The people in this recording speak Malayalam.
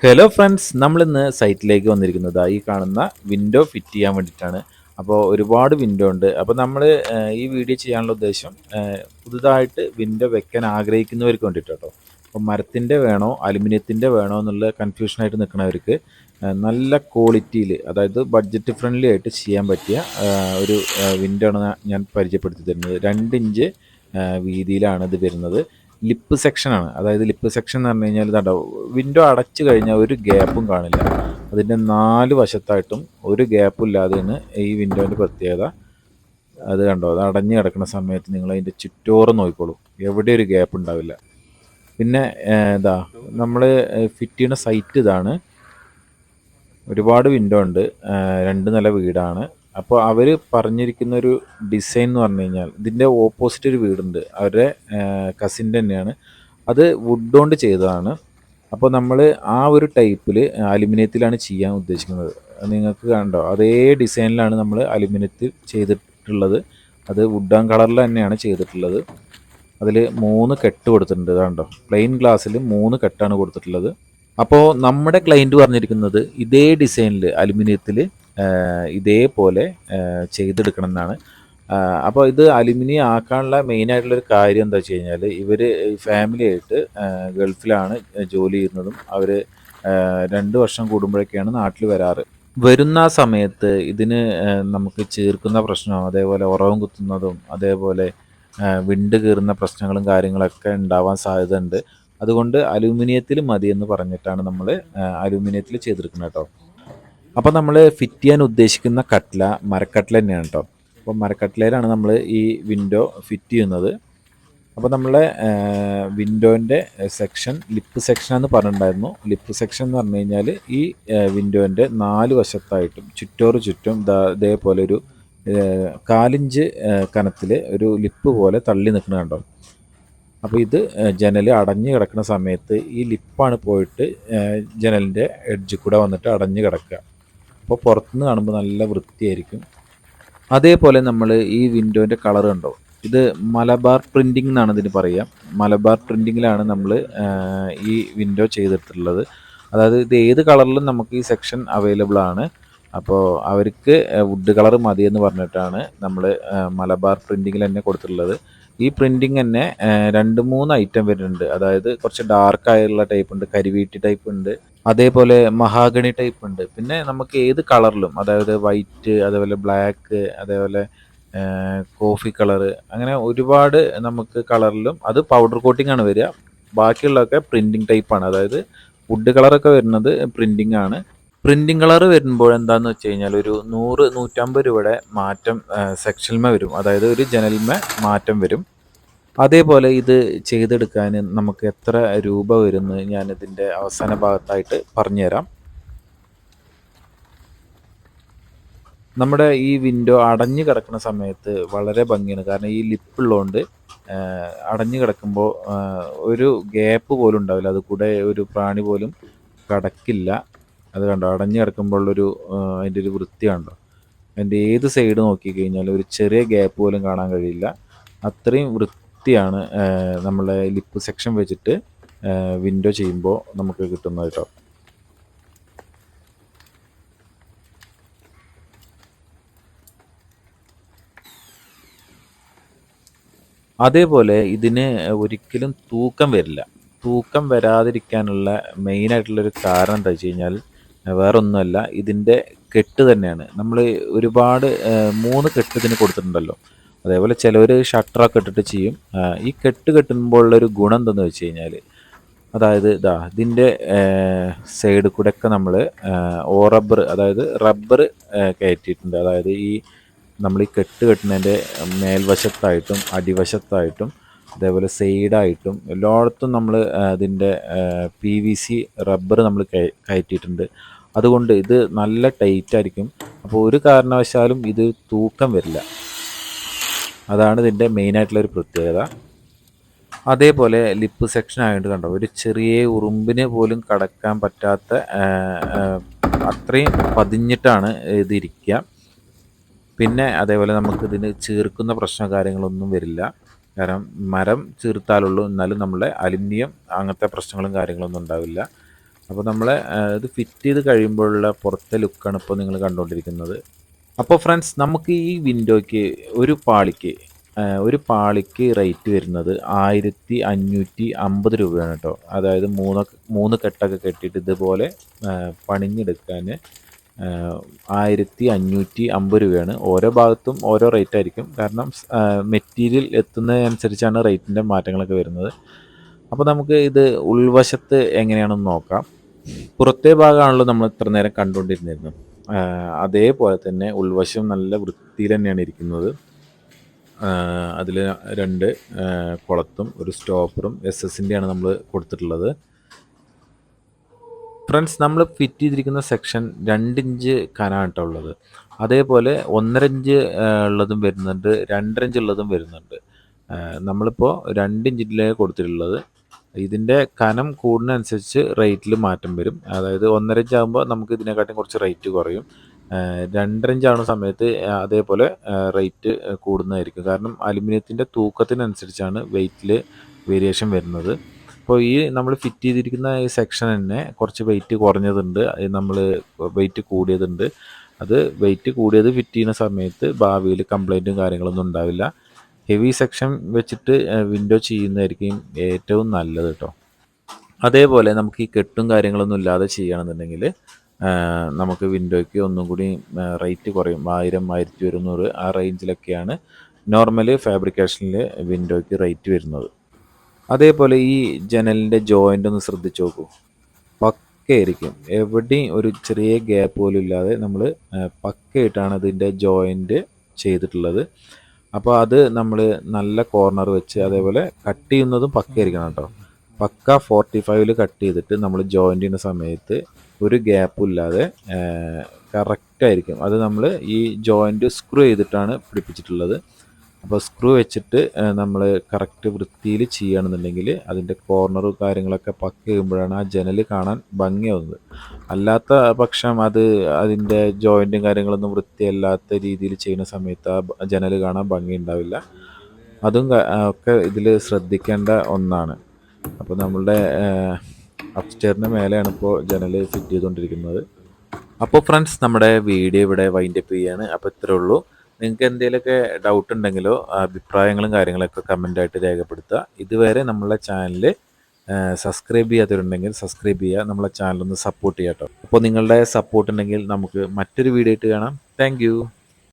ഹലോ ഫ്രണ്ട്സ്, നമ്മളിന്ന് സൈറ്റിലേക്ക് വന്നിരിക്കുന്നത് ഈ കാണുന്ന വിൻഡോ ഫിറ്റ് ചെയ്യാൻ വേണ്ടിയിട്ടാണ്. അപ്പോൾ ഒരുപാട് വിൻഡോ ഉണ്ട്. അപ്പോൾ നമ്മൾ ഈ വീഡിയോ ചെയ്യാനുള്ള ഉദ്ദേശം പുതുതായിട്ട് വിൻഡോ വെക്കാൻ ആഗ്രഹിക്കുന്നവർക്ക് വേണ്ടിയിട്ട് കേട്ടോ. അപ്പോൾ മരത്തിൻ്റെ വേണോ അലുമിനിയത്തിൻ്റെ വേണോ എന്നുള്ള കൺഫ്യൂഷനായിട്ട് നിൽക്കുന്നവർക്ക് നല്ല ക്വാളിറ്റിയിൽ, അതായത് ബഡ്ജറ്റ് ഫ്രണ്ട്ലി ആയിട്ട് ചെയ്യാൻ പറ്റിയ ഒരു വിൻഡോ ആണ് ഞാൻ പരിചയപ്പെടുത്തി തരുന്നത്. 2 ഇഞ്ച് വീതിയിലാണ് ഇത് വരുന്നത്. ലിപ്പ് സെക്ഷനാണ്. അതായത് ലിപ്പ് സെക്ഷൻ എന്ന് പറഞ്ഞു കഴിഞ്ഞാൽ ഇതാണ്ടോ, വിൻഡോ അടച്ചു കഴിഞ്ഞാൽ ഒരു ഗ്യാപ്പും കാണില്ല. അതിൻ്റെ 4 വശത്തായിട്ടും ഒരു ഗ്യാപ്പും ഇല്ലാതെയാണ് ഈ വിൻഡോൻ്റെ പ്രത്യേകത. അത് കണ്ടോ, അത് അടഞ്ഞു കിടക്കുന്ന സമയത്ത് നിങ്ങൾ അതിൻ്റെ ചുറ്റോറും നോക്കിക്കോളൂ, എവിടെ ഒരു ഗ്യാപ്പ് ഉണ്ടാവില്ല. പിന്നെ ഇതാ നമ്മൾ ഫിറ്റ് ചെയ്യുന്ന സൈറ്റ് ഇതാണ്. ഒരുപാട് വിൻഡോ ഉണ്ട്. 2 നില വീടാണ്. അപ്പോൾ അവർ പറഞ്ഞിരിക്കുന്ന ഒരു ഡിസൈൻ എന്ന് പറഞ്ഞു കഴിഞ്ഞാൽ, ഇതിൻ്റെ ഓപ്പോസിറ്റ് ഒരു വീടുണ്ട്, അവരുടെ കസിൻ്റെ തന്നെയാണ്. അത് വുഡ് കൊണ്ട് ചെയ്തതാണ്. അപ്പോൾ നമ്മൾ ആ ഒരു ടൈപ്പിൽ അലുമിനിയത്തിലാണ് ചെയ്യാൻ ഉദ്ദേശിക്കുന്നത്. നിങ്ങൾക്ക് കണ്ടോ, അതേ ഡിസൈനിലാണ് നമ്മൾ അലുമിനിയത്തിൽ ചെയ്തിട്ടുള്ളത്. അത് വുഡൻ കളറിൽ തന്നെയാണ് ചെയ്തിട്ടുള്ളത്. അതിൽ 3 കെട്ട് കൊടുത്തിട്ടുണ്ട്. കണ്ടോ, പ്ലെയിൻ ഗ്ലാസ്സിൽ 3 കെട്ടാണ് കൊടുത്തിട്ടുള്ളത്. അപ്പോൾ നമ്മുടെ ക്ലയൻറ്റ് പറഞ്ഞിരിക്കുന്നത് ഇതേ ഡിസൈനിൽ അലുമിനിയത്തിൽ ഇതേപോലെ ചെയ്തെടുക്കണം എന്നാണ്. അപ്പോൾ ഇത് അലുമിനിയം ആക്കാനുള്ള മെയിനായിട്ടുള്ളൊരു കാര്യം എന്താ വെച്ച് കഴിഞ്ഞാൽ, ഇവർ ഫാമിലി ആയിട്ട് ഗൾഫിലാണ് ജോലി ചെയ്യുന്നതും. അവർ 2 വർഷം കൂടുമ്പോഴൊക്കെയാണ് നാട്ടിൽ വരാറ്. വരുന്ന ആ സമയത്ത് ഇതിന് നമുക്ക് ചീർക്കുന്ന പ്രശ്നം, അതേപോലെ ഉറവം കുത്തുന്നതും, അതേപോലെ വിണ്ട് കീറുന്ന പ്രശ്നങ്ങളും കാര്യങ്ങളൊക്കെ ഉണ്ടാവാൻ സാധ്യതയുണ്ട്. അതുകൊണ്ട് അലൂമിനിയത്തിൽ മതി എന്ന് പറഞ്ഞിട്ടാണ് നമ്മൾ അലൂമിനിയത്തിൽ ചെയ്തെടുക്കുന്നത് കേട്ടോ. അപ്പോൾ നമ്മൾ ഫിറ്റ് ചെയ്യാൻ ഉദ്ദേശിക്കുന്ന കട്ട്ല മരക്കട്ട്ല തന്നെയാണ് കേട്ടോ. അപ്പോൾ മരക്കട്ട്ലയിലാണ് നമ്മൾ ഈ വിൻഡോ ഫിറ്റ് ചെയ്യുന്നത്. അപ്പോൾ നമ്മളെ വിൻഡോൻ്റെ സെക്ഷൻ ലിപ്പ് സെക്ഷനാന്ന് പറഞ്ഞിട്ടുണ്ടായിരുന്നു. ലിപ്പ് സെക്ഷൻ എന്ന് പറഞ്ഞു കഴിഞ്ഞാൽ ഈ വിൻഡോൻ്റെ 4 വശത്തായിട്ടും ചുറ്റും ഇതേപോലെ ഒരു 1/4 ഇഞ്ച് കനത്തിൽ ഒരു ലിപ്പ് പോലെ തള്ളി നിൽക്കുന്നത് കണ്ടോ. അപ്പോൾ ഇത് ജനൽ അടഞ്ഞു കിടക്കുന്ന സമയത്ത് ഈ ലിപ്പാണ് പോയിട്ട് ജനലിൻ്റെ എഡ്ജിൽ കൂടെ വന്നിട്ട് അടഞ്ഞു കിടക്കുക. അപ്പോൾ പുറത്തുനിന്ന് കാണുമ്പോൾ നല്ല വൃത്തിയായിരിക്കും. അതേപോലെ നമ്മൾ ഈ വിൻഡോൻ്റെ കളർ കണ്ടോ, ഇത് മലബാർ പ്രിൻറ്റിംഗ് എന്നാണ് ഇതിന് പറയുക. മലബാർ പ്രിൻറ്റിങ്ങിലാണ് നമ്മൾ ഈ വിൻഡോ ചെയ്തിട്ടുള്ളത്. അതായത് ഇത് ഏത് കളറിലും നമുക്ക് ഈ സെക്ഷൻ അവൈലബിൾ ആണ്. അപ്പോൾ അവർക്ക് വുഡ് കളർ മതിയെന്ന് പറഞ്ഞിട്ടാണ് നമ്മൾ മലബാർ പ്രിൻറ്റിങ്ങിൽ തന്നെ കൊടുത്തിട്ടുള്ളത്. ഈ പ്രിൻറ്റിങ് തന്നെ 2-3 ഐറ്റം വരുന്നുണ്ട്. അതായത് കുറച്ച് ഡാർക്കായുള്ള ടൈപ്പ് ഉണ്ട്, കരിവീട്ടി ടൈപ്പ് ഉണ്ട്, അതേപോലെ മഹാഗണി ടൈപ്പ് ഉണ്ട്. പിന്നെ നമുക്ക് ഏത് കളറിലും, അതായത് വൈറ്റ്, അതേപോലെ ബ്ലാക്ക്, അതേപോലെ കോഫി കളറ്, അങ്ങനെ ഒരുപാട് നമുക്ക് കളറിലും. അത് പൗഡർ കോട്ടിംഗ് ആണ് വരിക. ബാക്കിയുള്ളതൊക്കെ പ്രിൻറ്റിങ് ടൈപ്പാണ്. അതായത് വുഡ് കളറൊക്കെ വരുന്നത് പ്രിൻറ്റിങ് ആണ്. പ്രിൻറ്റിങ് കളർ വരുമ്പോൾ എന്താണെന്ന് വെച്ച് കഴിഞ്ഞാൽ ഒരു 100-150 രൂപയുടെ മാറ്റം സെക്ഷനിന്മേൽ വരും. അതായത് ഒരു ജനലിന്മേൽ മാറ്റം വരും. അതേപോലെ ഇത് ചെയ്തെടുക്കാൻ നമുക്ക് എത്ര രൂപ വരുമെന്ന് ഞാനിതിൻ്റെ അവസാന ഭാഗത്തായിട്ട് പറഞ്ഞുതരാം. നമ്മുടെ ഈ വിൻഡോ അടഞ്ഞു കിടക്കുന്ന സമയത്ത് വളരെ ഭംഗിയാണ്. കാരണം ഈ ലിപ്പുള്ളതുകൊണ്ട് അടഞ്ഞു കിടക്കുമ്പോൾ ഒരു ഗ്യാപ്പ് പോലും ഉണ്ടാവില്ല. അത് കൂടെ ഒരു പ്രാണി പോലും കടക്കില്ല. അത് കണ്ടോ, അടഞ്ഞു കിടക്കുമ്പോഴുള്ളൊരു അതിൻ്റെ ഒരു വൃത്തി കണ്ടോ. അതിൻ്റെ ഏത് സൈഡ് നോക്കിക്കഴിഞ്ഞാലും ഒരു ചെറിയ ഗ്യാപ്പ് പോലും കാണാൻ കഴിയില്ല. അത്രയും വൃത്തിയാണ് നമ്മളെ ലിപ്പ് സെക്ഷൻ വെച്ചിട്ട് വിൻഡോ ചെയ്യുമ്പോൾ നമുക്ക് കിട്ടുന്നത് കേട്ടോ. അതേപോലെ ഇതിന് ഒരിക്കലും തൂക്കം വരില്ല. തൂക്കം വരാതിരിക്കാനുള്ള മെയിനായിട്ടുള്ളൊരു കാരണം എന്താ വെച്ച് കഴിഞ്ഞാൽ വേറൊന്നുമല്ല, ഇതിൻ്റെ കെട്ട് തന്നെയാണ്. നമ്മൾ ഒരുപാട് 3 കെട്ട് ഇതിന് കൊടുത്തിട്ടുണ്ടല്ലോ. അതേപോലെ ചിലവർ ഷട്ടറൊക്കെ ഇട്ടിട്ട് ചെയ്യും. ഈ കെട്ട് കെട്ടുമ്പോഴുള്ളൊരു ഗുണം എന്തെന്ന് വെച്ച് കഴിഞ്ഞാൽ, അതായത് ഇതിൻ്റെ സൈഡിൽ കൂടെയൊക്കെ നമ്മൾ റബ്ബർ, അതായത് റബ്ബർ കയറ്റിയിട്ടുണ്ട്. അതായത് നമ്മൾ ഈ കെട്ട് കെട്ടുന്നതിൻ്റെ മേൽവശത്തായിട്ടും അടിവശത്തായിട്ടും അതേപോലെ സൈഡായിട്ടും എല്ലായിടത്തും നമ്മൾ അതിൻ്റെ PVC റബ്ബർ നമ്മൾ കയറ്റിയിട്ടുണ്ട്. അതുകൊണ്ട് ഇത് നല്ല ടൈറ്റായിരിക്കും. അപ്പോൾ ഒരു കാരണവശാലും ഇത് തൂക്കം വരില്ല. അതാണ് ഇതിൻ്റെ മെയിനായിട്ടുള്ളൊരു പ്രത്യേകത. അതേപോലെ ലിപ്പ് സെക്ഷൻ ആയതുകൊണ്ട് കണ്ടോ, ഒരു ചെറിയ ഉറുമ്പിന് പോലും കടക്കാൻ പറ്റാത്ത അത്രയും പതിഞ്ഞിട്ടാണ് ഇതിരിക്കുക. പിന്നെ അതേപോലെ നമുക്കിതിന് ചീർക്കുന്ന പ്രശ്നം കാര്യങ്ങളൊന്നും വരില്ല. കാരണം മരം ചീർത്താലുള്ളൂ, എന്നാലും നമ്മളെ അലുമിനിയം അങ്ങനത്തെ പ്രശ്നങ്ങളും കാര്യങ്ങളൊന്നും ഉണ്ടാവില്ല. അപ്പോൾ നമ്മളെ ഇത് ഫിറ്റ് ചെയ്ത് കഴിയുമ്പോഴുള്ള പുറത്തെ ലുക്കാണ് ഇപ്പോൾ നിങ്ങൾ കണ്ടുകൊണ്ടിരിക്കുന്നത്. അപ്പോൾ ഫ്രണ്ട്സ്, നമുക്ക് ഈ വിൻഡോയ്ക്ക് ഒരു പാളിക്ക് റേറ്റ് വരുന്നത് 1550 രൂപയാണ് കേട്ടോ. അതായത് മൂന്ന് കെട്ടൊക്കെ കെട്ടിയിട്ട് ഇതുപോലെ പണിഞ്ഞെടുക്കാൻ 1550 രൂപയാണ്. ഓരോ ഭാഗത്തും ഓരോ റേറ്റ് ആയിരിക്കും. കാരണം മെറ്റീരിയൽ എത്തുന്നതനുസരിച്ചാണ് റേറ്റിൻ്റെ മാറ്റങ്ങളൊക്കെ വരുന്നത്. അപ്പോൾ നമുക്ക് ഇത് ഉൾവശത്ത് എങ്ങനെയാണെന്ന് നോക്കാം. പുറത്തെ ഭാഗമാണല്ലോ നമ്മൾ ഇത്ര നേരം കണ്ടുകൊണ്ടിരുന്നിരുന്നത്. അതേപോലെ തന്നെ ഉൾവശം നല്ല വൃത്തിയിൽ തന്നെയാണ് ഇരിക്കുന്നത്. അതിൽ 2 കുളത്തും ഒരു സ്റ്റോപ്പറും SS-ൻ്റെയാണ് നമ്മൾ കൊടുത്തിട്ടുള്ളത്. ഫ്രണ്ട്സ്, നമ്മൾ ഫിറ്റ് ചെയ്തിരിക്കുന്ന സെക്ഷൻ 2 ഇഞ്ച് കനാണ് കേട്ടോ ഉള്ളത്. അതേപോലെ 1.5 ഇഞ്ച് ഉള്ളതും വരുന്നുണ്ട്, 2.5 ഇഞ്ച് ഉള്ളതും വരുന്നുണ്ട്. നമ്മളിപ്പോൾ 2 ഇഞ്ചിലെ കൊടുത്തിട്ടുള്ളത്. ഇതിൻ്റെ കനം കൂടുന്നതനുസരിച്ച് റേറ്റിൽ മാറ്റം വരും. അതായത് 1.5 ഇഞ്ച് ആകുമ്പോൾ നമുക്ക് ഇതിനെക്കാട്ടും കുറച്ച് റേറ്റ് കുറയും. 2.5 ഇഞ്ച് ആവുന്ന സമയത്ത് അതേപോലെ റേറ്റ് കൂടുന്നതായിരിക്കും. കാരണം അലുമിനിയത്തിൻ്റെ തൂക്കത്തിനനുസരിച്ചാണ് വെയ്റ്റിൽ വേരിയേഷൻ വരുന്നത്. അപ്പോൾ ഈ നമ്മൾ ഫിറ്റ് ചെയ്തിരിക്കുന്ന ഈ സെക്ഷൻ തന്നെ കുറച്ച് വെയിറ്റ് കുറഞ്ഞതുണ്ട്, നമ്മൾ വെയിറ്റ് കൂടിയതുണ്ട്. അത് വെയിറ്റ് കൂടിയത് ഫിറ്റ് ചെയ്യുന്ന സമയത്ത് ഭാവിയിൽ കംപ്ലൈൻറ്റും കാര്യങ്ങളൊന്നും ഉണ്ടാവില്ല. ഹെവി സെക്ഷൻ വെച്ചിട്ട് വിൻഡോ ചെയ്യുന്നതായിരിക്കും ഏറ്റവും നല്ലത് കേട്ടോ. അതേപോലെ നമുക്ക് ഈ കെട്ടും കാര്യങ്ങളൊന്നും ഇല്ലാതെ ചെയ്യുകയാണെന്നുണ്ടെങ്കിൽ നമുക്ക് വിൻഡോയ്ക്ക് ഒന്നും കൂടി റേറ്റ് കുറയും. 1000 1200 ആ റേഞ്ചിലൊക്കെയാണ് നോർമൽ ഫാബ്രിക്കേഷനിൽ വിൻഡോയ്ക്ക് റേറ്റ് വരുന്നത്. അതേപോലെ ഈ ജനലിൻ്റെ ജോയിൻ്റ് ഒന്ന് ശ്രദ്ധിച്ച് നോക്കൂ. പക്കയായിരിക്കും, എവിടെയും ഒരു ചെറിയ ഗ്യാപ്പ് പോലും ഇല്ലാതെ നമ്മൾ പക്കയായിട്ടാണ് അതിൻ്റെ ജോയിൻ്റ് ചെയ്തിട്ടുള്ളത്. അപ്പോൾ അത് നമ്മൾ നല്ല കോർണർ വെച്ച് അതേപോലെ കട്ട് ചെയ്യുന്നതും പക്കയായിരിക്കണം കേട്ടോ. പക്ക 45-ൽ കട്ട് ചെയ്തിട്ട് നമ്മൾ ജോയിൻ്റ് ചെയ്യുന്ന സമയത്ത് ഒരു ഗ്യാപ്പും ഇല്ലാതെ കറക്റ്റായിരിക്കും. അത് നമ്മൾ ഈ ജോയിൻ്റ് സ്ക്രൂ ചെയ്തിട്ടാണ് പിടിപ്പിച്ചിട്ടുള്ളത്. അപ്പോൾ സ്ക്രൂ വെച്ചിട്ട് നമ്മൾ കറക്റ്റ് വൃത്തിയിൽ ചെയ്യുകയാണെന്നുണ്ടെങ്കിൽ അതിൻ്റെ കോർണറും കാര്യങ്ങളൊക്കെ പക്ക ചെയ്യുമ്പോഴാണ് ആ ജനൽ കാണാൻ ഭംഗിയാവുന്നത്. അല്ലാത്ത പക്ഷം അതിൻ്റെ ജോയിൻറ്റും കാര്യങ്ങളൊന്നും വൃത്തിയല്ലാത്ത രീതിയിൽ ചെയ്യുന്ന സമയത്ത് ആ ജനൽ കാണാൻ ഭംഗി ഉണ്ടാവില്ല. അതും ഒക്കെ ഇതിൽ ശ്രദ്ധിക്കേണ്ട ഒന്നാണ്. അപ്പോൾ നമ്മളുടെ അപ്സ്റ്റെയറിന് മേലെയാണ് ഇപ്പോൾ ജനൽ ഫിറ്റ് ചെയ്തുകൊണ്ടിരിക്കുന്നത്. അപ്പോൾ ഫ്രണ്ട്സ്, നമ്മുടെ വീഡിയോ ഇവിടെ വൈൻഡപ്പ് ചെയ്യുകയാണ്. അപ്പോൾ ഇത്രേ ഉള്ളൂ. നിങ്ങൾക്ക് എന്തെങ്കിലുമൊക്കെ ഡൗട്ട് ഉണ്ടെങ്കിലോ അഭിപ്രായങ്ങളും കാര്യങ്ങളൊക്കെ കമൻ്റായിട്ട് രേഖപ്പെടുത്തുക. ഇതുവരെ നമ്മളെ ചാനൽ സബ്സ്ക്രൈബ് ചെയ്യാത്തവരുണ്ടെങ്കിൽ സബ്സ്ക്രൈബ് ചെയ്യുക. നമ്മളെ ചാനലൊന്ന് സപ്പോർട്ട് ചെയ്യാം കേട്ടോ. അപ്പോൾ നിങ്ങളുടെ സപ്പോർട്ട് ഉണ്ടെങ്കിൽ നമുക്ക് മറ്റൊരു വീഡിയോ ആയിട്ട് കാണാം. താങ്ക്